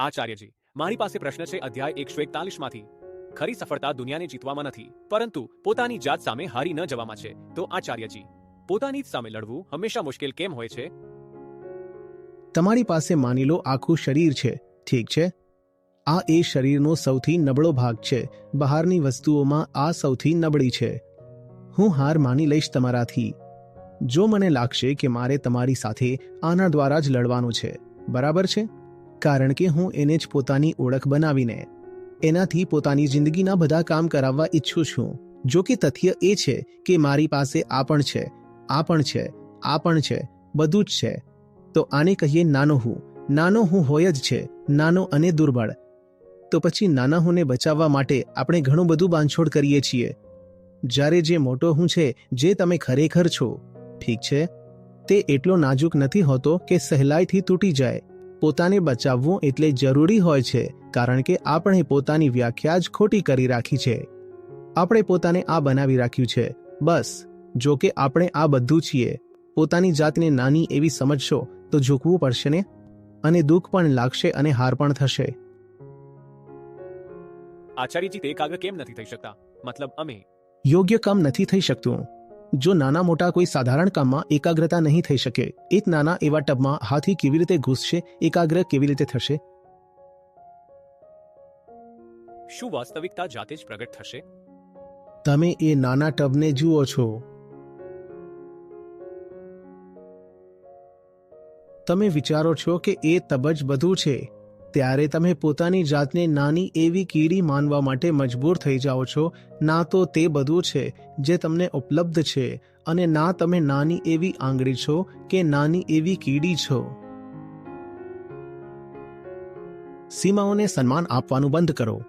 આચાર્યજી, મારી પાસે પ્રશ્ન છે અધ્યાય 141 માંથી. ખરી સફળતા દુનિયાને જીતવામાં નથી, પરંતુ પોતાની જાત સામે હારી ન જવામાં છે. તો આચાર્યજી, પોતાની જ સામે લડવું હંમેશા મુશ્કેલ કેમ હોય છે? તમારી પાસે માની લો આખું શરીર છે, ઠીક છે? આ એ શરીરનો સૌથી નબળો ભાગ છે. બહારની વસ્તુઓમાં આ સૌથી નબળી છે. હું હાર માની લઈશ તમારાથી. જો મને લાગશે કે મારે તમારી સાથે આના દ્વારા જ લડવાનું છે, બરાબર છે? કારણ કે હું એને જ પોતાની ઓળખ બનાવીને એનાથી પોતાની જિંદગીના બધા કામ કરાવવા ઈચ્છું છું. જો કે તથ્ય એ છે કે મારી પાસે આ પણ છે, આ પણ છે, આ પણ છે, બધું જ છે. તો આને કહીએ નાનો હું. નાનો હું હોય જ છે, નાનો અને દુર્બળ. તો પછી નાના હુંને બચાવવા માટે આપણે ઘણું બધું બાંધછોડ કરીએ છીએ. જ્યારે જે મોટો હું છે, જે તમે ખરેખર છો, ઠીક છે, તે એટલો નાજુક નથી હોતો કે સહેલાઈથી તૂટી જાય. પોતાને બચાવવું એટલે જરૂરી હોય છે, કારણ કે આપણે પોતાની વ્યાખ્યા જ ખોટી કરી રાખી છે. આપણે પોતાને આ બનાવી રાખ્યું છે, બસ. જો કે આપણે આ બધું છીએ. પોતાની જાતને નાની એવી સમજશો તો ઝૂકવું પડશે ને, અને દુઃખ પણ લાગશે અને હાર પણ થશે. આચાર્યજી, તે એકાગ્ર કેમ નથી થઈ શકતા? મતલબ અમે યોગ્ય કામ નથી થઈ શકતું. જો નાના મોટા કોઈ સાધારણ કામમાં એકાગ્રતા નહીં થઈ શકે, એક નાના એવા ટબમાં હાથી કેવી રીતે ઘૂસશે, એકાગ્ર કેવી રીતે થશે? શું વાસ્તવિકતા જાતે જ પ્રગટ થશે? તમે એ નાના ટબને જુઓ છો. તમે વિચારો છો કે એ તબ જ બધું છે. ત્યારે તમે પોતાની જાતને નાની એવી કીડી માનવા માટે મજબૂર થઈ જાઓ છો. ના તો તે બધું છે જે તમને ઉપલબ્ધ છે, અને ના તમે નાની એવી આંગળી છો કે નાની એવી કીડી છો. સીમાઓને સન્માન આપવાનું બંધ કરો.